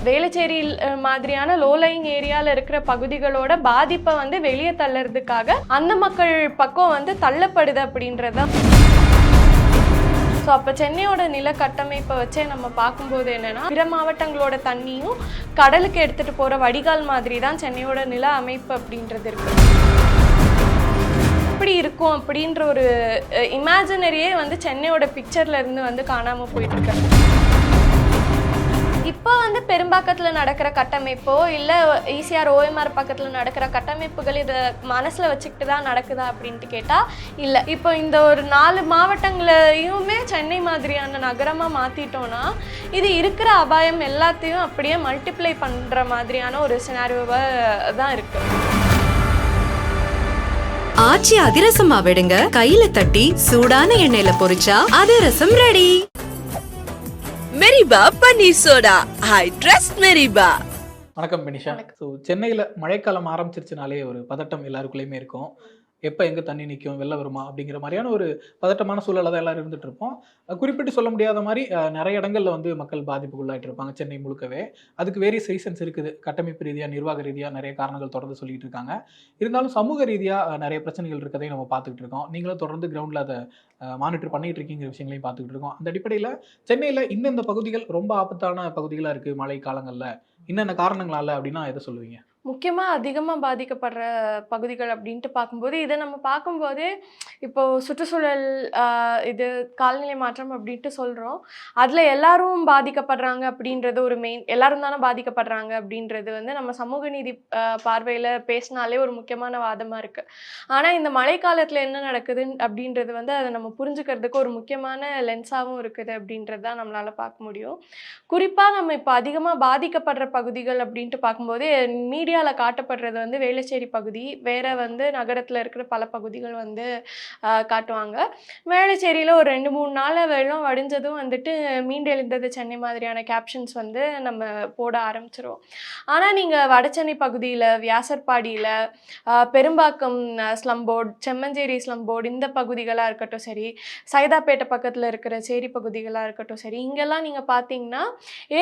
வேளச்சேரி மாதிரியான லோலைங் ஏரியாவில் இருக்கிற பகுதிகளோட பாதிப்பை வந்து வெளியே தள்ளறதுக்காக அந்த மக்கள் பக்கம் வந்து தள்ளப்படுது அப்படின்றது தான். ஸோ அப்போ சென்னையோட நில கட்டமைப்பை வச்சே நம்ம பார்க்கும்போது என்னென்னா, பிற மாவட்டங்களோட தண்ணியும் கடலுக்கு எடுத்துகிட்டு போகிற வடிகால் மாதிரி தான் சென்னையோட நில அமைப்பு அப்படின்றது இருக்குது. எப்படி இருக்கும் அப்படின்ற ஒரு இமேஜினரியே வந்து சென்னையோட பிக்சர்ல இருந்து வந்து காணாமல் போயிட்டு இருக்காங்க. இப்போ வந்து பெரும்பாக்கத்தில் நடக்கிற கட்டமைப்போ இல்லை ஈசிஆர் ஓஎம்ஆர் பக்கத்தில் நடக்கிற கட்டமைப்புகள் இதை மனசில் வச்சுக்கிட்டு தான் நடக்குதா அப்படின்ட்டு கேட்டால் இல்லை. இப்போ இந்த ஒரு 4 மாவட்டங்களையுமே சென்னை மாதிரியான நகரமாக மாற்றிட்டோன்னா இது இருக்கிற அபாயம் எல்லாத்தையும் அப்படியே மல்டிப்ளை பண்ணுற மாதிரியான ஒரு சினாரியோவாக தான் இருக்குது. ஆச்சி அதிரசமா விடுங்க, கையில தட்டி சூடான எண்ணெயில பொரிச்சா அதிரசம் ரெடி. மெரிபா பன்னீர் சோடா, ஐ ட்ரஸ்ட் மெரிபா. வணக்கம் பெனிஷா. ஸோ சென்னையில் மழைக்காலம் ஆரம்பிச்சிருச்சுனாலே ஒரு பதட்டம் எல்லாருக்குள்ளேயுமே இருக்கும். எப்போ எங்கே தண்ணி நிற்கும், வெள்ளம் வருமா அப்படிங்கிற மாதிரியான ஒரு பதட்டமான சூழலை தான் எல்லாரும் இருந்துட்டு இருப்போம். குறிப்பிட்டு சொல்ல முடியாத மாதிரி நிறைய இடங்களில் வந்து மக்கள் பாதிப்புக்குள்ளாயிட்டு இருப்பாங்க சென்னை முழுக்கவே. அதுக்கு வேரியஸ் ரீசன்ஸ் இருக்குது. கட்டமைப்பு ரீதியாக, நிர்வாக ரீதியாக நிறைய காரணங்கள் தொடர்ந்து சொல்லிட்டு இருக்காங்க. இருந்தாலும் சமூக ரீதியாக நிறைய பிரச்சனைகள் இருக்கதையும் நம்ம பார்த்துக்கிட்டு இருக்கோம். நீங்களும் தொடர்ந்து கிரவுண்டில் அதை மானிட்டர் பண்ணிட்டு இருக்கீங்கிற விஷயங்களையும் பார்த்துக்கிட்டு இருக்கோம். அந்த அடிப்படையில் சென்னையில் இந்தந்த பகுதிகள் ரொம்ப ஆபத்தான பகுதிகளாக இருக்குது மழை காலங்களில், என்னென்ன காரணங்களால அப்படின்னா எதை சொல்லுவீங்க? முக்கியமாக அதிகமாக பாதிக்கப்படுற பகுதிகள் அப்படின்ட்டு பார்க்கும்போது, இதை நம்ம பார்க்கும்போதே இப்போது சுற்றுச்சூழல் இது காலநிலை மாற்றம் அப்படின்ட்டு சொல்கிறோம். அதில் எல்லாரும் பாதிக்கப்படுறாங்க அப்படின்றது ஒரு மெயின், எல்லாரும் தானே பாதிக்கப்படுறாங்க அப்படின்றது வந்து நம்ம சமூக நீதி பார்வையில் பேசினாலே ஒரு முக்கியமான வாதமாக இருக்குது. ஆனால் இந்த மழை காலத்தில் என்ன நடக்குது அப்படின்றது வந்து அதை நம்ம புரிஞ்சுக்கிறதுக்கு ஒரு முக்கியமான லென்ஸாகவும் இருக்குது அப்படின்றது தான் நம்மளால் பார்க்க முடியும். குறிப்பாக நம்ம இப்போ அதிகமாக பாதிக்கப்படுற பகுதிகள் அப்படின்ட்டு பார்க்கும்போது மீடியாவில் காட்டப்படுறது வந்து வேளச்சேரி பகுதி, வேற வந்து நகரத்தில் இருக்கிற பல பகுதிகள் வந்து காட்டுவாங்க. வேளச்சேரியில் ஒரு 2-3 நாள் வெள்ளம் வடிஞ்சதும் வந்துட்டு மீண்டெழுந்தது சென்னை மாதிரியான கேப்ஷன்ஸ் வந்து நம்ம போட ஆரம்பிச்சிருவோம். ஆனால் நீங்கள் வடசென்னை பகுதியில், வியாசர்பாடியில், Perumbakkam slum board, Semmancheri slum board, இந்த பகுதிகளாக இருக்கட்டும் சரி, சைதாப்பேட்டை பக்கத்தில் இருக்கிற சேரி பகுதிகளாக இருக்கட்டும் சரி, இங்கெல்லாம் நீங்கள் பார்த்தீங்கன்னா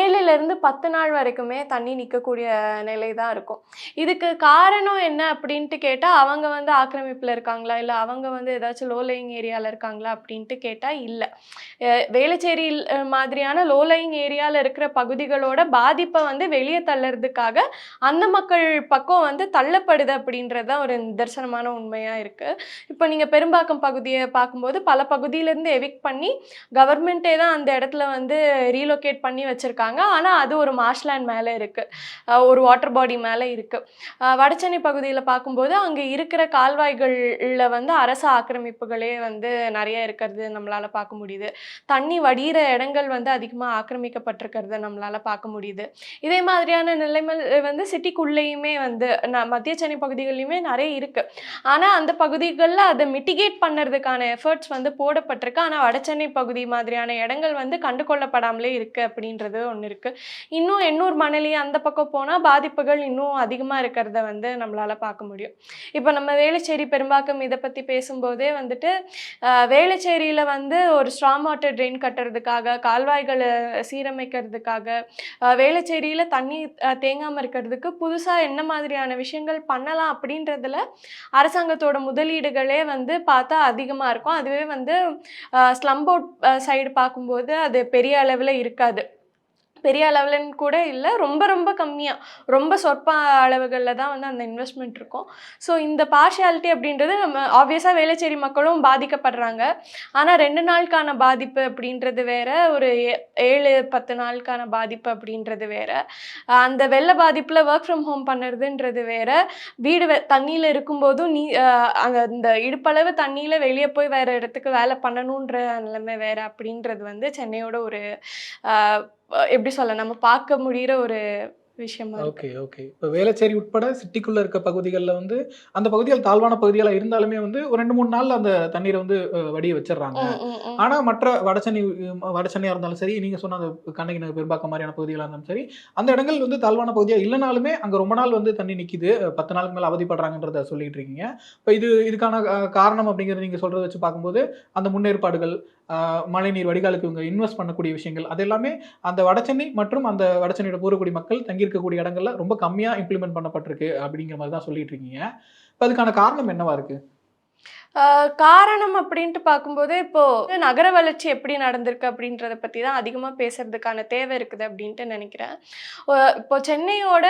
7லேருந்து 10 நாள் வரைக்குமே தண்ணி நிற்கக்கூடிய நிலை தான் இருக்கும். இதுக்கு காரணம் என்ன அப்படின்ட்டு கேட்டால், அவங்க வந்து ஆக்கிரமிப்பில் இருக்காங்களா, இல்லை அவங்க வந்து ஏதாச்சும் லோலைங் ஏரியாவில் இருக்காங்களா அப்படின்ட்டு கேட்டால் இல்லை. வேளச்சேரி மாதிரியான லோலைங் ஏரியாவில் இருக்கிற பகுதிகளோட பாதிப்பை வந்து வெளியே தள்ளறதுக்காக அந்த மக்கள் பக்கம் வந்து தள்ளப்படுது அப்படின்றது தான் ஒரு நிதர்சனமான உண்மையாக இருக்குது. இப்போ நீங்கள் பெரும்பாக்கம் பகுதியை பார்க்கும்போது பல பகுதியிலேருந்து எவிக்ட் பண்ணி கவர்மெண்ட்டே தான் அந்த இடத்துல வந்து ரீலோகேட் பண்ணி வச்சுருக்காங்க. ஆனால் அது ஒரு மார்ஷ்லேண்ட் மேலே இருக்குது, ஒரு வாட்டர் பாடி மேலே இருக்குது. வடசென்னை பகுதியில் பார்க்கும்போது அங்கே இருக்கிற கால்வாய்களில் வந்து அரசு ஆக்கிரமிப்புகளே வந்து நிறைய இருக்கிறது நம்மளால் பார்க்க முடியுது. தண்ணி வடிகிற இடங்கள் வந்து அதிகமாக ஆக்கிரமிக்கப்பட்டிருக்கிறத நம்மளால் பார்க்க முடியுது. இதே மாதிரியான நிலைமை வந்து சிட்டிக்குள்ளேயுமே வந்து மத்திய சென்னை பகுதிகள்லையுமே நிறைய இருக்குது. ஆனால் அந்த பகுதிகளில் அதை மிட்டிகேட் பண்ணுறதுக்கான எஃபர்ட்ஸ் வந்து போடப்பட்டிருக்கு. ஆனால் வடசென்னை பகுதி மாதிரியான இடங்கள் வந்து கண்டுகொள்ளப்படாமலே இருக்குது அப்படின்றது ஒன்று இருக்குது. இன்னும் எண்ணூர் மணலி அந்த பக்கம் போனால் பாதிப்புகள் இன்னும் அதிகமாக இருக்கிறத வந்து நம்மளால் பார்க்க முடியும். இப்போ நம்ம வேளச்சேரி பெரும்பாக்கம் இதை பற்றி பேசும்போதே வந்துட்டு வேளச்சேரியில் வந்து ஒரு ஸ்ட்ராங் வாட்டர் ட்ரெயின் கட்டுறதுக்காக, கால்வாய்களை சீரமைக்கிறதுக்காக, வேளச்சேரியில் தண்ணி தேங்காமல் இருக்கிறதுக்கு புதுசாக என்ன மாதிரியான விஷயங்கள் பண்ணலாம் அப்படின்றதுல அரசாங்கத்தோட முதலீடுகளே வந்து பார்த்தா அதிகமாக இருக்கும். அதுவே வந்து ஸ்லம் போர்ட் சைடு பார்க்கும்போது அது பெரிய அளவில் இருக்காது. பெரிய அளவுலன்னு கூட இல்லை, ரொம்ப ரொம்ப கம்மியாக, ரொம்ப சொற்ப அளவுகளில் தான் வந்து அந்த இன்வெஸ்ட்மெண்ட் இருக்கும். ஸோ இந்த பார்ஷியாலிட்டி அப்படின்றது நம்ம ஆப்வியஸாக வேளச்சேரி மக்களும் பாதிக்கப்படுறாங்க. ஆனால் 2 நாளுக்கான பாதிப்பு அப்படின்றது வேற, ஒரு 7-10 நாளுக்கான பாதிப்பு அப்படின்றது வேற. அந்த வெள்ள பாதிப்பில் ஒர்க் ஃப்ரம் ஹோம் பண்ணுறதுன்றது வேற, வீடு தண்ணியில் இருக்கும்போதும் அந்த இடுப்பளவு தண்ணியில் வெளியே போய் வேறு இடத்துக்கு வேலை பண்ணணுன்ற நிலைமை வேறு அப்படின்றது வந்து சென்னையோட ஒரு எப்படி சொல்ல, நம்ம பார்க்க முடிகிற ஒரு விஷயமா இருக்கு. Okay, okay. இப்போ வேளச்சேரி உட்பட சிட்டிக்குள்ள இருக்க பகுதிகள்ல வந்து, அந்த பகுதிகள் தாழ்வான பகுதிகளா இருந்தாலுமே வந்து ஒரு 2, 3 நாள்ல அந்த தண்ணீர வந்து வடிய வச்சுர்றாங்க. ம், ம், ம். ஆனா மற்ற வடசென்னையா இருந்தாலும் சரி, நீங்க சொன்ன அந்த கண்ணகி நகர், பெரும்பாக்கம் மாரியான பகுதிகளா இருந்தாலும் சரி, அந்த இடங்கள் வந்து தாழ்வான பகுதியா இல்லனாலுமே, அங்க ரொம்ப நாள் வந்து தண்ணி நிக்குது. 10 நாளுக்கு மேல அவதிப்படுறாங்கன்றத சொல்லிட்டு இருக்கீங்க. இப்ப இதுக்கான காரணம் அப்படிங்கிறத நீங்க சொல்றத வச்சு பார்க்கும்போது, அந்த முன்னேற்பாடுகள், அ மழைநீர் வடிகாலுக்கு இவங்க இன்வெஸ்ட் பண்ணக்கூடிய விஷயங்கள், அது எல்லாமே அந்த வடசென்னை மற்றும் அந்த வடசென்னையோட பூர்வகுடி மக்கள் தங்கியிருக்கக்கூடிய இடங்கள்ல ரொம்ப கம்மியா இம்ப்ளிமெண்ட் பண்ணப்பட்டிருக்கு அப்படிங்கிற மாரி தான் சொல்லிட்டு இருக்கீங்க. இப்ப அதுக்கான காரணம் என்னவா இருக்கு? காரணம் அப்படின்ட்டு பார்க்கும்போது, இப்போ நகர வளர்ச்சி எப்படி நடந்திருக்கு அப்படின்றத பத்தி தான் அதிகமா பேசுறதுக்கான தேவை இருக்குது அப்படின்ட்டு நினைக்கிறேன். இப்போ சென்னையோட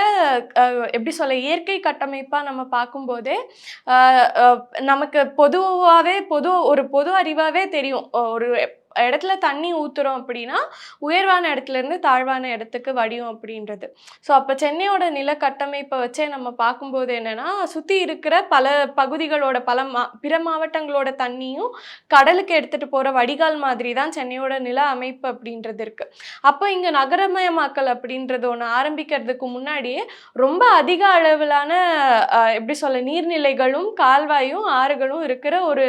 அ எப்படி சொல்ல இயற்கை கட்டமைப்பா நம்ம பார்க்கும்போதே, அ அ நமக்கு ஒரு பொது அறிவாவே தெரியும். ஒரு இடத்துல தண்ணி ஊத்துறோம் அப்படின்னா, உயர்வான இடத்துலேருந்து தாழ்வான இடத்துக்கு வடியும் அப்படின்றது. ஸோ அப்போ சென்னையோட நில கட்டமைப்பை வச்சே நம்ம பார்க்கும்போது என்னன்னா, சுற்றி இருக்கிற பல பகுதிகளோட பிற மாவட்டங்களோட தண்ணியும் கடலுக்கு எடுத்துட்டு போகிற வடிகால் மாதிரி தான் சென்னையோட நில அமைப்பு அப்படின்றது இருக்கு. அப்போ இங்கே நகரமயமாக்கல் அப்படின்றது ஒன்று ஆரம்பிக்கிறதுக்கு முன்னாடியே ரொம்ப அதிக அளவிலான எப்படி சொல்ல நீர்நிலைகளும் கால்வாயும் ஆறுகளும் இருக்கிற ஒரு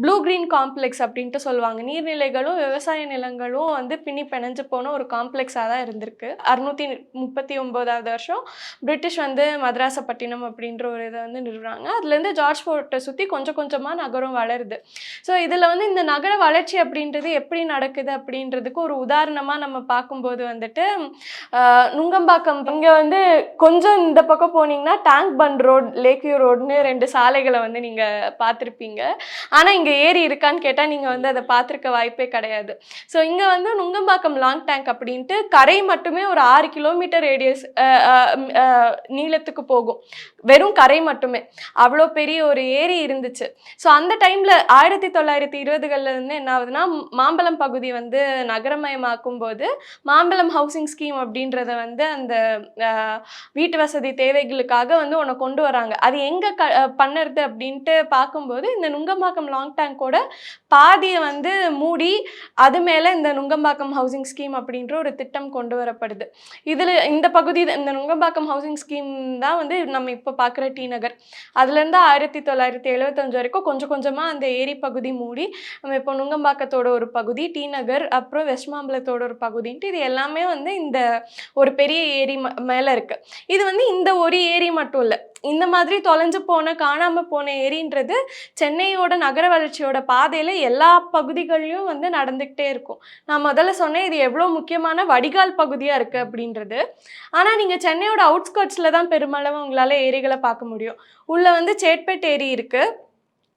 ப்ளூ கிரீன் காம்ப்ளெக்ஸ் அப்படின்ட்டு சொல்லுவாங்க. நீர்நிலைகளும் விவசாய நிலங்களும் வந்து பின்னி பிணைஞ்சு போன ஒரு காம்ப்ளெக்ஸாக தான் இருந்திருக்கு. 639வது வருஷம் பிரிட்டிஷ் வந்து மதராசப்பட்டினம் அப்படின்ற ஒரு இதை வந்து நிறுவுறாங்க. அதுலேருந்து ஜார்ஜ் ஃபோர்ட்டை சுற்றி கொஞ்சம் கொஞ்சமாக நகரம் வளருது. ஸோ இதில் வந்து இந்த நகர வளர்ச்சி அப்படின்றது எப்படி நடக்குது அப்படின்றதுக்கு ஒரு உதாரணமாக நம்ம பார்க்கும்போது வந்துட்டு நுங்கம்பாக்கம் இங்கே வந்து கொஞ்சம் இந்த பக்கம் போனீங்கன்னா tank bund road, lake view ரோடுன்னு 2 சாலைகளை வந்து நீங்கள் பார்த்துருப்பீங்க. ஆனால் இங்கே ஏரி இருக்கான்னு கேட்டால் நீங்கள் வந்து அதை பார்த்துருக்க வாய்ப்பே கிடையாது. ஸோ இங்கே வந்து நுங்கம்பாக்கம் லாங் டேங்க் அப்படின்ட்டு கரை மட்டுமே ஒரு 6 கிலோமீட்டர் ரேடியஸ் நீளத்துக்கு போகும். வெறும் கரை மட்டுமே. அவ்வளோ பெரிய ஒரு ஏரி இருந்துச்சு. ஸோ அந்த டைமில் 1920களில் இருந்து என்ன ஆகுதுன்னா, மாம்பலம் பகுதி வந்து நகரமயமாக்கும் போது மாம்பலம் ஹவுசிங் ஸ்கீம் அப்படின்றத வந்து அந்த வீட்டு வசதி தேவைகளுக்காக வந்து ஒன்று கொண்டு வராங்க. அது எங்கே பண்ணுறது அப்படின்ட்டு பார்க்கும்போது இந்த நுங்கம்பாக்கம் லாங் டேங்கோட பாதியை வந்து மூடி அது மேலே இந்த நுங்கம்பாக்கம் ஹவுசிங் ஸ்கீம் அப்படின்ற ஒரு திட்டம் கொண்டு வரப்படுது. இதில் இந்த நுங்கம்பாக்கம் ஹவுசிங் ஸ்கீம் தான் வந்து நம்ம இப்போ பார்க்குற டி நகர். அதுலேருந்து 1975 வரைக்கும் கொஞ்சம் கொஞ்சமாக அந்த ஏரி பகுதி மூடி நம்ம இப்போ நுங்கம்பாக்கத்தோட ஒரு பகுதி, டி நகர், அப்புறம் வெஸ்ட் மாம்பலத்தோட ஒரு பகுதின்ட்டு இது எல்லாமே வந்து இந்த ஒரு பெரிய ஏரி மேலே இருக்குது. இது வந்து இந்த ஒரு ஏரி மட்டும் இல்லை, இந்த மாதிரி தொலைஞ்சு போன காணாமல் போன ஏரின்றது சென்னையோட நகர வளர்ச்சியோட பாதையில் எல்லா பகுதிகளையும் வந்து நடந்துக்கிட்டே இருக்கும். நான் முதல்ல சொன்னேன் இது எவ்வளோ முக்கியமான வடிகால் பகுதியாக இருக்குது அப்படின்றது. ஆனால் நீங்கள் சென்னையோட அவுட்ஸ்கர்ட்ஸில் தான் பெருமளவு உங்களால் ஏரிகளை பார்க்க முடியும். உள்ளே வந்து சேட்பேட் ஏரி இருக்குது,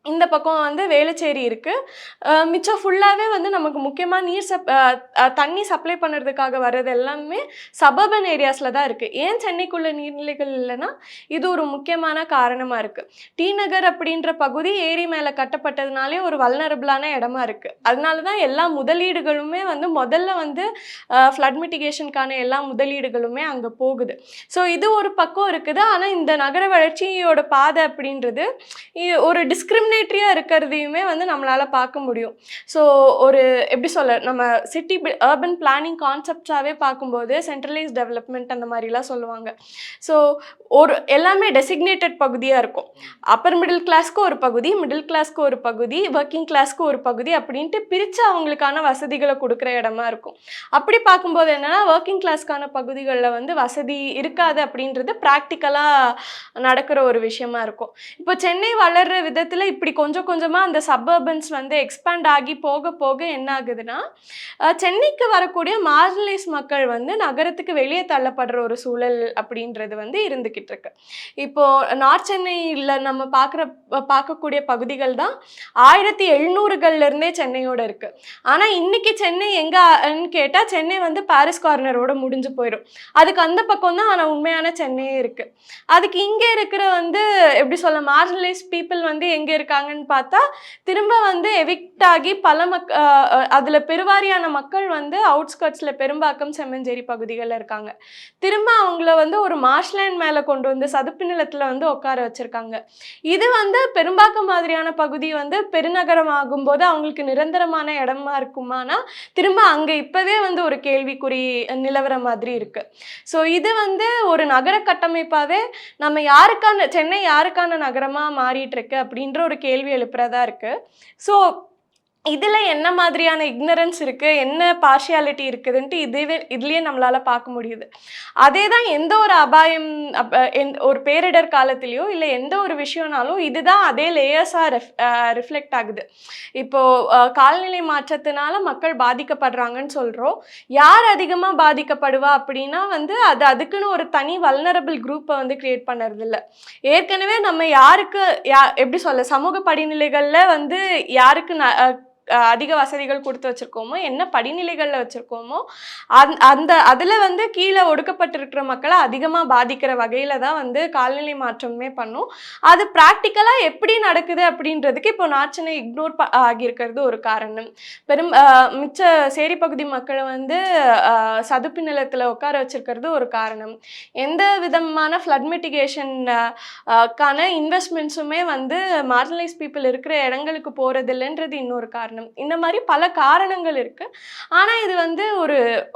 இந்த பக்கம் வந்து வேளச்சேரி இருக்குது. மிச்சம் ஃபுல்லாகவே வந்து நமக்கு முக்கியமாக தண்ணி சப்ளை பண்ணுறதுக்காக வர்றது எல்லாமே சபர்பன் ஏரியாஸில் தான் இருக்குது. ஏன் சென்னைக்குள்ள நீர்நிலைகள் இல்லைன்னா இது ஒரு முக்கியமான காரணமாக இருக்குது. டி நகர் அப்படின்ற பகுதி ஏரி மேலே கட்டப்பட்டதுனாலே ஒரு வல்னரபிளான இடமா இருக்குது. அதனால தான் எல்லா முதலீடுகளுமே வந்து முதல்ல வந்து ஃப்ளட் மிட்டிகேஷனுக்கான எல்லா முதலீடுகளுமே அங்கே போகுது. ஸோ இது ஒரு பக்கம் இருக்குது. ஆனால் இந்த நகர வளர்ச்சியோட பாதை அப்படின்றது ஒரு டிஸ்கிரிமினேட்டரியாக இருக்கிறதையுமே வந்து நம்மளால் பார்க்க முடியும். ஸோ ஒரு எப்படி சொல்ல, நம்ம சிட்டி அர்பன் பிளானிங் கான்செப்ட்ஸாகவே பார்க்கும்போது சென்ட்ரலைஸ் டெவலப்மெண்ட் அந்த மாதிரிலாம் சொல்லுவாங்க. ஸோ எல்லாமே டெசிக்னேட்டட் பகுதியாக இருக்கும். அப்பர் மிடில் கிளாஸ்க்கு ஒரு பகுதி, மிடில் கிளாஸ்க்கு ஒரு பகுதி, ஒர்க்கிங் கிளாஸ்க்கு ஒரு பகுதி அப்படின்ட்டு பிரித்து அவங்களுக்கான வசதிகளை கொடுக்குற இடமா இருக்கும். அப்படி பார்க்கும்போது என்னென்னா ஒர்க்கிங் கிளாஸ்க்கான பகுதிகளில் வந்து வசதி இருக்காது அப்படின்றது ப்ராக்டிக்கலாக நடக்கிற ஒரு விஷயமா இருக்கும். இப்போ சென்னை வளர்கிற விதத்தில் இப்படி கொஞ்சம் கொஞ்சமாக அந்த சப்பர்பன்ஸ் வந்து எக்ஸ்பேண்ட் ஆகி போக போக என்ன ஆகுதுன்னா, சென்னைக்கு வரக்கூடிய மார்ஜினலைஸ் மக்கள் வந்து நகரத்துக்கு வெளியே தள்ளப்படுற ஒரு சூழல் அப்படின்றது வந்து இருந்துக்கிட்டு இருக்கு. இப்போது நார்த் சென்னையில் நம்ம பார்க்கக்கூடிய பகுதிகள் தான் 1700களிலிருந்தே சென்னையோட இருக்குது. ஆனால் இன்றைக்கி சென்னை எங்கன்னு கேட்டால் சென்னை வந்து பாரிஸ் கார்னரோட முடிஞ்சு போயிடும். அதுக்கு அந்த பக்கம் தான் ஆனால் உண்மையான சென்னையே இருக்குது. அதுக்கு இங்கே இருக்கிற வந்து எப்படி சொல்ல மார்ஜினலைஸ் பீப்புள் வந்து எங்கே இருக்காங்க இருக்காங்கன்னு பார்த்தா திரும்ப வந்து எவிக்ட் ஆகி பல அதில் பெருவாரியான மக்கள் வந்து அவுட்ஸ்கர்ட்ஸில் பெரும்பாக்கம் செம்மஞ்சேரி பகுதிகளில் இருக்காங்க. திரும்ப அவங்கள வந்து ஒரு மார்ஷ்லேண்ட் மேலே கொண்டு வந்து சதுப்பு நிலத்தில் வந்து உட்கார வச்சுருக்காங்க. இது வந்து பெரும்பாக்கம் மாதிரியான பகுதி வந்து பெருநகரம் ஆகும்போது அவங்களுக்கு நிரந்தரமான இடமா இருக்குமானா திரும்ப அங்கே இப்போவே வந்து ஒரு கேள்விக்குறி நிலவர மாதிரி இருக்கு. ஸோ இது வந்து ஒரு நகர கட்டமைப்பாகவே நம்ம சென்னை யாருக்கான நகரமாக மாறிட்டு இருக்கு அப்படின்ற ஒரு கேள்வி எழுப்புறதா இருக்கு. ஸோ இதில் என்ன மாதிரியான இக்னரன்ஸ் இருக்குது, என்ன பார்ஷியாலிட்டி இருக்குதுன்ட்டு இதுலேயே நம்மளால் பார்க்க முடியுது. அதே தான் எந்த ஒரு அபாயம் ஒரு பேரிடர் காலத்திலையோ இல்லை எந்த ஒரு விஷயம்னாலும் இதுதான் அதே லேயர்ஸாக ரிஃப்ளெக்ட் ஆகுது. இப்போது காலநிலை மாற்றத்தினால மக்கள் பாதிக்கப்படுறாங்கன்னு சொல்கிறோம். யார் அதிகமாக பாதிக்கப்படுவா அப்படின்னா வந்து அதுக்குன்னு ஒரு தனி வல்னரபிள் குரூப்பை வந்து கிரியேட் பண்ணுறதில்ல. ஏற்கனவே நம்ம எப்படி சொல்ல சமூக படிநிலைகளில் வந்து யாருக்கு அதிக வசதிகள் கொடுத்து வச்சுருக்கோமோ, என்ன படிநிலைகளில் வச்சுருக்கோமோ அதில் வந்து கீழே ஒடுக்கப்பட்டிருக்கிற மக்களை அதிகமாக பாதிக்கிற வகையில் தான் வந்து காலநிலை மாற்றமே பண்ணும். அது ப்ராக்டிக்கலாக எப்படி நடக்குது அப்படின்றதுக்கு இப்போ நார்ச்சனை இக்னோர் ஆகியிருக்கிறது ஒரு காரணம். மிச்ச சேரி பகுதி மக்களை வந்து சதுப்பு நிலத்தில் உட்கார வச்சிருக்கிறது ஒரு காரணம். எந்த விதமான ஃப்ளட் மிட்டிகேஷன் கான இன்வெஸ்ட்மெண்ட்ஸுமே வந்து மார்ஜினலைஸ் பீப்புள் இருக்கிற இடங்களுக்கு போகிறதில்லைன்றது இன்னொரு காரணம். இந்த மாதிரி பல காரணங்கள் இருக்குது. ஆனால் இது வந்து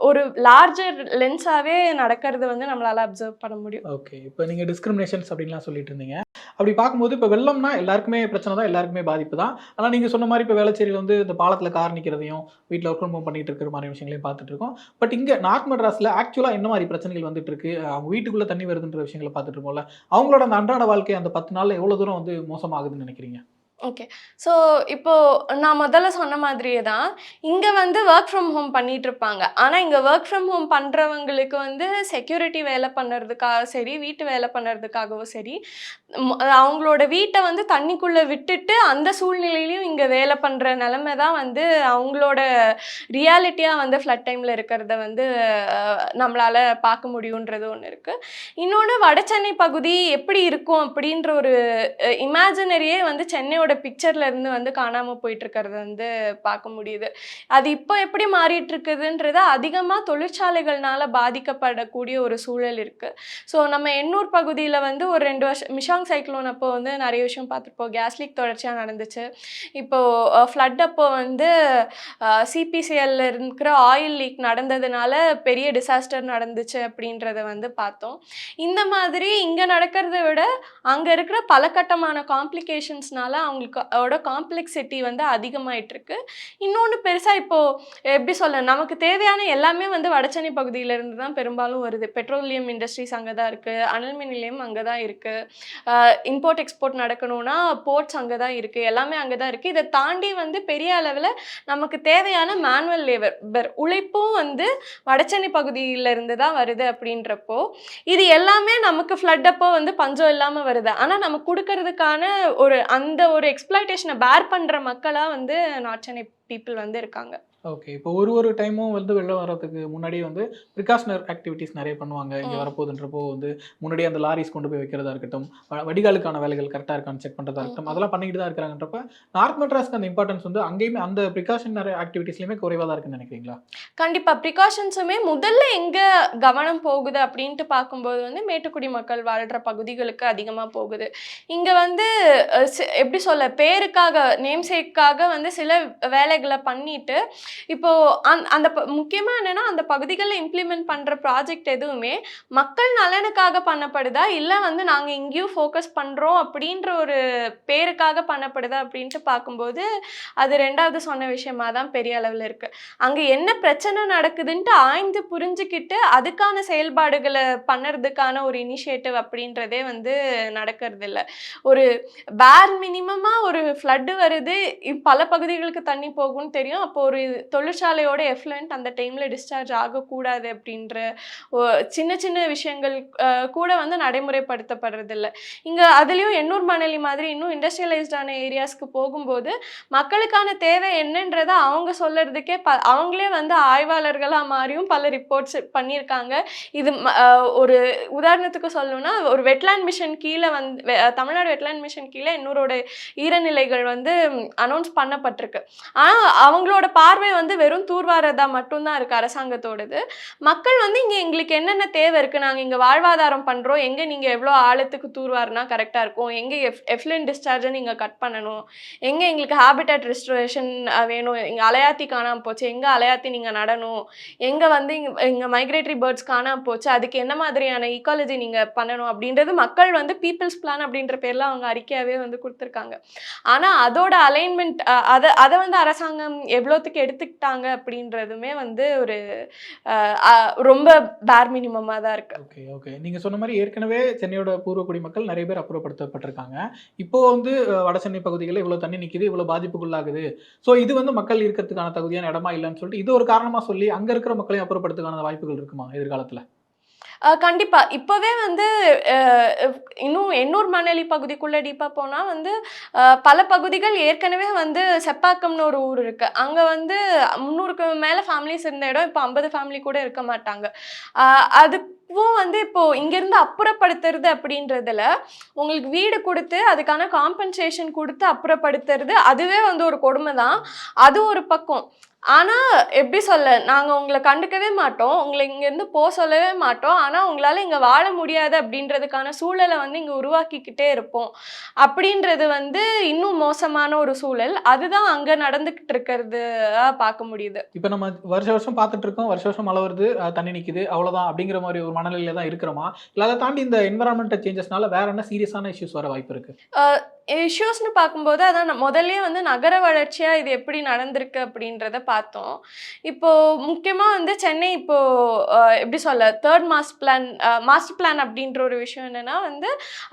ஒரு லார்ஜர் லென்ஸாகவே நடக்கிறது வந்து நம்மளால் அப்சர்வ் பண்ண முடியும். ஓகே, இப்போ நீங்கள் டிஸ்கிரிமினேஷன்ஸ் அப்படின்லாம் சொல்லிட்டு இருந்தீங்க. அப்படி பார்க்கும்போது இப்போ வெள்ளம்னா எல்லாருக்குமே பிரச்சனை தான், எல்லாருக்குமே பாதிப்பு தான். ஆனால் நீங்கள் சொன்ன மாதிரி இப்போ வேளச்சேரியில் வந்து இந்த பாலத்தில் கார் நிற்கிறதையும் வீட்டில் ஒர்க் ஃப்ரம் ஹோம் பண்ணிட்டு இருக்கிற மாதிரி விஷயங்களையும் பார்த்துட்டு இருக்கோம். பட் இங்கே நார்த் மெட்ராஸில் ஆக்சுவலாக என்ன மாதிரி பிரச்சனைகள் வந்துட்டு இருக்கு, அவங்க வீட்டுக்குள்ளே தண்ணி வருதுன்ற விஷயங்களை பார்த்துட்டு இருக்கோம்ல, அவங்களோட அந்த அன்றாட வாழ்க்கை அந்த 10 நாளில் எவ்வளோ தூரம் வந்து மோசமாகுதுன்னு நினைக்கிறீங்க? ஓகே, ஸோ இப்போது நான் முதல்ல சொன்ன மாதிரியே தான் இங்கே வந்து ஒர்க் ஃப்ரம் ஹோம் பண்ணிகிட்ருப்பாங்க. ஆனால் இங்கே ஒர்க் ஃப்ரம் ஹோம் பண்ணுறவங்களுக்கு வந்து செக்யூரிட்டி வேலை பண்ணுறதுக்காக சரி, வீட்டு வேலை பண்ணுறதுக்காகவும் சரி, அவங்களோட வீட்டை வந்து தண்ணிக்குள்ளே விட்டுட்டு அந்த சூழ்நிலையிலையும் இங்கே வேலை பண்ணுற நிலமை தான் வந்து அவங்களோட ரியாலிட்டியாக வந்து ஃப்ளட் டைமில் இருக்கிறத வந்து நம்மளால் பார்க்க முடியுன்றது ஒன்று இருக்குது. இன்னொன்று வடசென்னை பகுதி எப்படி இருக்கும் அப்படின்ற ஒரு இமேஜினரியே வந்து சென்னையோட பிக்சர்ல இருந்து வந்து காணாம போயிட்டு இருக்கிறது வந்து பார்க்க முடியுது. அது இப்போ எப்படி மாறிட்டு இருக்குதுன்றது அதிகமாக தொழிற்சாலைகள்னால பாதிக்கப்படக்கூடிய ஒரு சூழல் இருக்கு. ஸோ நம்ம எண்ணூர் பகுதியில் வந்து ஒரு 2 வருஷம் மிஷாங் சைக்ளோன் அப்போ வந்து நிறைய விஷயம் பார்த்துருப்போம். கேஸ் லீக் தொடர்ச்சியாக நடந்துச்சு. இப்போது ஃப்ளட் அப்போ வந்து சிபிசிஎல்ல இருக்கிற ஆயில் லீக் நடந்ததுனால பெரிய டிசாஸ்டர் நடந்துச்சு அப்படின்றத வந்து பார்த்தோம். இந்த மாதிரி இங்கே நடக்கிறத விட அங்கே இருக்கிற பல கட்டமான காம்ப்ளிகேஷன்ஸ்னால அவங்களோட காம்ப்ளெக்சிட்டி வந்து அதிகமாயிட்டு இருக்கு. இன்னொன்று பெருசாக இப்போது எப்படி சொல்ல, நமக்கு தேவையான எல்லாமே வந்து வடசென்னை பகுதியிலேருந்து தான் பெரும்பாலும் வருது. பெட்ரோலியம் இண்டஸ்ட்ரீஸ் அங்கே தான் இருக்குது, அனல் மின் நிலையம் அங்கே தான் இருக்குது, இம்போர்ட் எக்ஸ்போர்ட் நடக்கணும்னா போர்ட்ஸ் அங்கே தான் இருக்குது, எல்லாமே அங்கே தான் இருக்குது. இதை தாண்டி வந்து பெரிய அளவில் நமக்கு தேவையான மேனுவல் லேபர் உழைப்பும் வந்து வடசென்னை பகுதியிலேருந்து தான் வருது. அப்படின்றப்போ இது எல்லாமே நமக்கு ஃப்ளட் அப்போ வந்து பஞ்சம் இல்லாமல் வருது. ஆனால் நம்ம கொடுக்கறதுக்கான அந்த ஒரு எக்ஸ்ப்ளாய்டேஷனை பேர் பண்ணுற மக்களாக வந்து நார்த் சென்னை பீப்புள் வந்து இருக்காங்க. ஓகே, இப்போ ஒரு டைமும் வந்து வெள்ளம் வர்றதுக்கு முன்னாடியே வந்து ப்ரிகாஷனர் ஆக்டிவிட்டீஸ் நிறைய பண்ணுவாங்க. இங்கே வரப்போகுதுன்றப்போ வந்து முன்னாடியே அந்த லாரிஸ் கொண்டு போய் வைக்கிறதா இருக்கட்டும், வடிகாலுக்கான வேலைகள் கரெக்டாக இருக்கான்னு செக் பண்ணுறதா இருக்கட்டும், அதெல்லாம் பண்ணிக்கிட்டு தான் இருக்கிறாங்கன்றப்ப நார்த் மெட்ராஸ்க்கு அந்த இம்பார்ட்டன்ஸ் வந்து அங்கேயுமே அந்த ப்ரிகாஷனரி ஆக்டிவிட்டீஸ்லையுமே குறைவாக தான் இருக்குன்னு நினைக்கிறீங்களா? கண்டிப்பாக ப்ரிகாஷன்ஸுமே முதல்ல எங்கே கவனம் போகுது அப்படின்ட்டு பார்க்கும்போது வந்து மேட்டுக்குடி மக்கள் வாழ்கிற பகுதிகளுக்கு அதிகமாக போகுது. இங்கே வந்து எப்படி சொல்ல, பேருக்காக நேம்சேக்காக வந்து சில வேலைகளை பண்ணிட்டு இப்போது அந்த முக்கியமாக என்னென்னா அந்த பகுதிகளில் இம்ப்ளிமெண்ட் பண்ணுற ப்ராஜெக்ட் எதுவுமே மக்கள் நலனுக்காக பண்ணப்படுதா இல்லை வந்து நாங்கள் இங்கேயும் ஃபோக்கஸ் பண்ணுறோம் அப்படின்ற ஒரு பேருக்காக பண்ணப்படுதா அப்படின்ட்டு பார்க்கும்போது அது ரெண்டாவது சொன்ன விஷயமா தான் பெரிய அளவில் இருக்குது. அங்கே என்ன பிரச்சனை நடக்குதுன்ட்டு ஆய்ந்து புரிஞ்சுக்கிட்டு அதுக்கான செயல்பாடுகளை பண்ணுறதுக்கான ஒரு இனிஷியேட்டிவ் அப்படின்றதே வந்து நடக்கிறது இல்லை. ஒரு பேர் மினிமமாக ஒரு ஃப்ளட்டு வருது, பல பகுதிகளுக்கு தண்ணி போகும்னு தெரியும், அப்போ ஒரு தொழிற்சாலையோட எஃப்ளூயன்ட் அந்த டைமில் டிஸ்சார்ஜ் ஆகக்கூடாது அப்படின்ற சின்ன சின்ன விஷயங்கள் கூட வந்து நடைமுறைப்படுத்தப்படுறதில்லை. இங்கே அதுலேயும் எண்ணூர் மணலி மாதிரி இன்னும் இண்டஸ்ட்ரியலைஸ்டான ஏரியாஸ்க்கு போகும்போது மக்களுக்கான தேவை என்னன்றதை அவங்க சொல்கிறதுக்கே அவங்களே வந்து ஆய்வாளர்களாக மாறியும் பல ரிப்போர்ட்ஸ் பண்ணியிருக்காங்க. இது ஒரு உதாரணத்துக்கு சொல்லணும்னா ஒரு வெட்லேண்ட் மிஷன் கீழே வந்து தமிழ்நாடு வெட்லேண்ட் மிஷன் கீழே எண்ணூரோட ஈரநிலை வேலைகள் வந்து அனௌன்ஸ் பண்ணப்பட்டிருக்கு. ஆனால் அவங்களோட பார்வை வந்து வெறும் தூர்வாரதா மட்டும்தான் இருக்குது அரசாங்கத்தோடது. மக்கள் வந்து இங்கே எங்களுக்கு என்னென்ன தேவை இருக்குது, நாங்கள் இங்கே வாழ்வாதாரம் பண்ணுறோம், எங்கே நீங்கள் எவ்வளோ ஆழத்துக்கு தூர்வாருனா கரெக்டாக இருக்கும், எங்கே எஃப்ளூயன்ட் டிஸ்சார்ஜை நீங்கள் கட் பண்ணணும், எங்கே எங்களுக்கு ஹேபிட்டட் ரெஸ்டரேஷன் வேணும், இங்கே அலையாத்தி காணாமல் போச்சு, எங்கே அலையாத்தி நீங்கள் நடணும், எங்கே வந்து இங்கே மைக்ரேட்டரி பேர்ட்ஸ் காணாமல் போச்சு, அதுக்கு என்ன மாதிரியான ஈக்காலஜி நீங்கள் பண்ணணும் அப்படின்றது மக்கள் வந்து பீப்புள்ஸ் பிளான் அப்படின்ற பேரில் அவங்க அறிக்கையாகவே வந்து கொடுத்துருக்காங்க. ஆனால் அதோட அலைன்மெண்ட் அதை வந்து அரசாங்கம் எவ்வளோத்துக்கு எடுத்துக்கிட்டாங்க அப்படின்றதுமே வந்து ஒரு ரொம்ப பேர் மினிமமாக தான் இருக்குது. ஓகே ஓகே, நீங்கள் சொன்ன மாதிரி ஏற்கனவே சென்னையோட பூர்வ குடிமக்கள் நிறைய பேர் அப்புறப்படுத்தப்பட்டிருக்காங்க. இப்போ வந்து வட சென்னை பகுதிகளில் இவ்வளோ தண்ணி நிற்கிது, இவ்வளோ பாதிப்புக்குள்ளாகுது, ஸோ இது வந்து மக்கள் இருக்கிறதுக்கான தகுதியான இடமா இல்லைன்னு சொல்லிட்டு இது ஒரு காரணமாக சொல்லி அங்கே இருக்கிற மக்களையும் அப்புறப்படுத்துக்கான வாய்ப்புகள் இருக்குமா எதிர்காலத்தில்? கண்டிப்பா. இப்போவே வந்து இன்னும் எண்ணூர் மணலி பகுதிக்குள்ள டீப்பா போனா வந்து பல பகுதிகள் ஏற்கனவே வந்து செப்பாக்கம்னு ஒரு ஊர் இருக்கு. அங்க வந்து 300க்கு மேல ஃபேமிலிஸ் இருந்த இடம் இப்போ 50 ஃபேமிலி கூட இருக்க மாட்டாங்க. அதுவும் வந்து இப்போ இங்கிருந்து அப்புறப்படுத்துறது அப்படின்றதுல உங்களுக்கு வீடு கொடுத்து அதுக்கான காம்பன்சேஷன் கொடுத்து அப்புறப்படுத்துறது அதுவே வந்து ஒரு கொடுமை தான். அது ஒரு பக்கம். ஆனால் எப்படி சொல்ல, நாங்கள் உங்களை கண்டுக்கவே மாட்டோம், உங்களை இங்கேருந்து சொல்லவே மாட்டோம், ஆனால் உங்களால் இங்கே வாழ முடியாது அப்படின்றதுக்கான சூழலை வந்து இங்கே உருவாக்கிக்கிட்டே இருப்போம் அப்படின்றது வந்து இன்னும் மோசமான ஒரு சூழல். அதுதான் அங்கே நடந்துக்கிட்டு இருக்கிறது பார்க்க முடியுது. இப்போ நம்ம வருஷம் பார்த்துட்டு இருக்கோம், வருஷம் மழை வருது, தண்ணி நிற்கிது, அவ்வளோதான் அப்படிங்கிற மாதிரி ஒரு மனநிலையில தான் இருக்கிறோமா? இல்லை அதை தாண்டி இந்த என்வரான்மெண்டல் சேஞ்சஸ்னால வேற என்ன சீரியஸான இஷ்யூஸ் வர வாய்ப்பு இருக்கு? இஷ்யூஸ்னு பார்க்கும்போது அதான் முதல்ல வந்து நகர வளர்ச்சியாக இது எப்படி நடந்திருக்கு அப்படின்றத பார்த்தோம். இப்போது முக்கியமாக வந்து சென்னை இப்போது எப்படி சொல்ல, தேர்ட் மாஸ்டர் பிளான் அப்படின்ற ஒரு விஷயம் என்னென்னா வந்து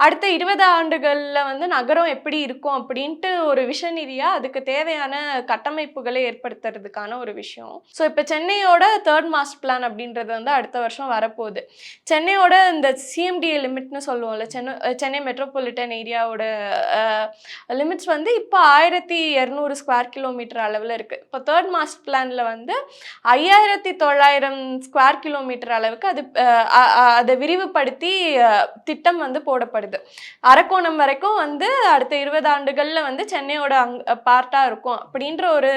அடுத்த 20 ஆண்டுகளில் வந்து நகரம் எப்படி இருக்கும் அப்படின்ட்டு ஒரு விஷநீதியாக அதுக்கு தேவையான கட்டமைப்புகளை ஏற்படுத்துறதுக்கான ஒரு விஷயம். ஸோ இப்போ சென்னையோட தேர்ட் மாஸ்டர் பிளான் அப்படின்றது வந்து அடுத்த வருஷம் வரப்போகுது. சென்னையோட இந்த சிஎம்டிஏ லிமிட்னு சொல்லுவோம்ல, சென்னை மெட்ரோபாலிட்டன் ஏரியாவோட லிமிட்ஸ் வந்து இப்போ 1200 ஸ்கொயர் கிலோமீட்டர் அளவில் இருக்குது. இப்போ தேர்ட் மாஸ்டர் பிளானில் வந்து 5900 ஸ்கொயர் கிலோமீட்டர் அளவுக்கு அதை விரிவுபடுத்தி திட்டம் வந்து போடப்படுது. அரக்கோணம் வரைக்கும் வந்து அடுத்த 20 ஆண்டுகளில் வந்து சென்னையோட பார்ட்டாக இருக்கும் அப்படின்ற ஒரு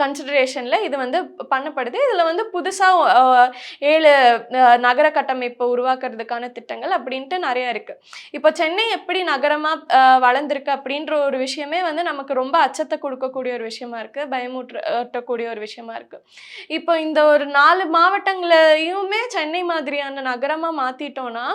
கன்சிடரேஷனில் இது வந்து பண்ணப்படுது. இதில் வந்து புதுசாக 7 நகர கட்டமைப்பை உருவாக்குறதுக்கான திட்டங்கள் அப்படின்ட்டு நிறையா இருக்குது. இப்போ சென்னை எப்படி நகரமாக வளர்ந்துருக்கு அப்படின்ற ஒரு விஷயமே வந்து நமக்கு ரொம்ப அச்சத்தை கொடுக்கக்கூடிய ஒரு விஷயமா இருக்குது, பயமூட்டக்கூடிய ஒரு விஷயமா இருக்குது. இப்போ இந்த ஒரு 4 மாவட்டங்களையுமே சென்னை மாதிரியான நகரமாக மாற்றிட்டோன்னா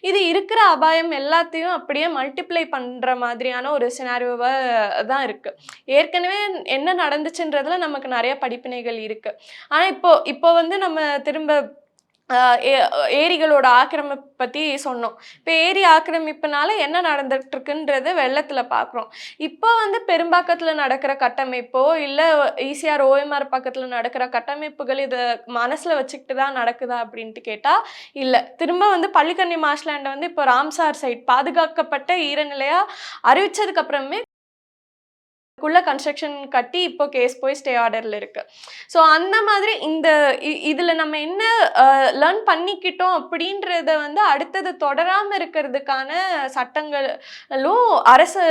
இது இருக்கிற அபாயம் எல்லாத்தையும் அப்படியே மல்டிப்ளை பண்ணுற மாதிரியான ஒரு சினாரியோவாக தான் இருக்குது. ஏற்கனவே என்ன நடந்துச்சுன்றதுல நமக்கு நிறைய படிப்பினைகள் இருக்குது. ஆனால் இப்போ வந்து நம்ம திரும்ப ஏரிகளோட ஆக்கிரமிப்பு பற்றி சொன்னோம். இப்போ ஏரி ஆக்கிரமிப்புனால என்ன நடந்துட்டு இருக்குன்றது வெள்ளத்தில் பார்க்குறோம். இப்போ வந்து பெரும்பாக்கத்தில் நடக்கிற கட்டமைப்போ இல்லை ஈசிஆர் OMR பக்கத்தில் நடக்கிற கட்டமைப்புகள் இதை மனசில் வச்சுக்கிட்டு தான் நடக்குதா அப்படின்ட்டு கேட்டால் இல்லை. திரும்ப வந்து பள்ளிக்கரணி மார்ஷ்லேண்டை வந்து இப்போ ராம்சார் சைட் பாதுகாக்கப்பட்ட ஈரநிலையாக அறிவிச்சதுக்கப்புறமே கன்ஸ்ட்ரக்ஷன் கட்டி இப்போ கேஸ் போய் ஸ்டே ஆர்டரில் இருக்குது. ஸோ அந்த மாதிரி இதில் நம்ம என்ன லேர்ன் பண்ணிக்கிட்டோம் அப்படின்றத வந்து அடுத்தது தொடராமல் இருக்கிறதுக்கான சட்டங்களும் அரசு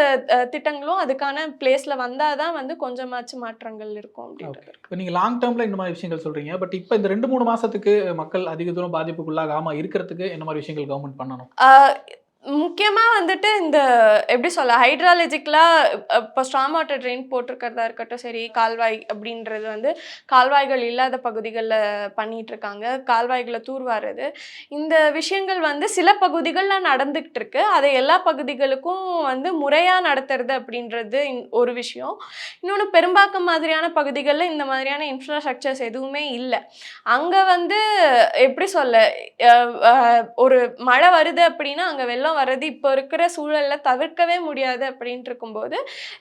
திட்டங்களும் அதுக்கான பிளேஸில் வந்தால் தான் வந்து கொஞ்சமாச்சு மாற்றங்கள் இருக்கும் அப்படின்றது. இப்போ நீங்கள் லாங் டேர்மில் இந்த மாதிரி விஷயங்கள் சொல்கிறீங்க, பட் இப்போ இந்த 2-3 மாதத்துக்கு மக்கள் அதிக தூரம் பாதிப்புக்குள்ளாகாமல் இருக்கிறதுக்கு என்ன மாதிரி விஷயங்கள் கவர்மெண்ட் பண்ணணும்? முக்கியமாக வந்துட்டு இந்த எப்படி சொல்ல, ஹைட்ராலஜிக்கலாக இப்போ ஸ்ட்ராங் வாட்டர் ட்ரெயின் போட்டிருக்கிறதா இருக்கட்டும் சரி, கால்வாய் அப்படின்றது வந்து கால்வாய்கள் இல்லாத பகுதிகளில் பண்ணிகிட்ருக்காங்க, கால்வாய்களை தூர்வாருது. இந்த விஷயங்கள் வந்து சில பகுதிகளில் நடந்துக்கிட்டு இருக்கு. அதை எல்லா பகுதிகளுக்கும் வந்து முறையாக நடத்துறது அப்படின்றது ஒரு விஷயம். இன்னொன்று, பெரும்பாக்கம் மாதிரியான பகுதிகளில் இந்த மாதிரியான இன்ஃப்ராஸ்ட்ரக்சர்ஸ் எதுவுமே இல்லை. அங்கே வந்து எப்படி சொல்ல, ஒரு மழை வருது அப்படின்னா அங்கே வெள்ளம் வர்றது இப்போ இருக்கிற சூழலில் தவிர்க்கவே முடியாது அப்படின்ட்டு இருக்கும்போது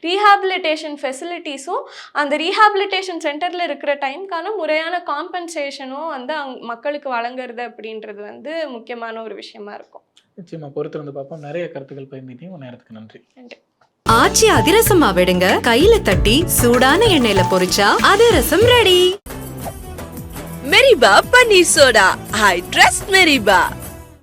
ரீஹாபிலிட்டேஷன் ஃபெசிலிட்டிஸும் அந்த ரீஹாபிலிட்டேஷன் சென்டரில் இருக்கிற டைம்க்கான முறையான காம்பன்சேஷனும் வந்து மக்களுக்கு வழங்குறது அப்படின்றது வந்து முக்கியமான ஒரு விஷயமா இருக்கும். நிச்சயமா பொறுத்து வந்து பார்ப்போம். நிறைய கருத்துக்கள் பகிர்ந்தீங்க, உங்க நேரத்துக்கு நன்றி. நன்றி. ஆச்சி அதிரசமா விடுங்க, கையில தட்டி சூடான எண்ணெயில பொரிச்சா அதிரசம் ரெடி. மெரிபா பன்னீர் சோடா. I trust மெரிபா.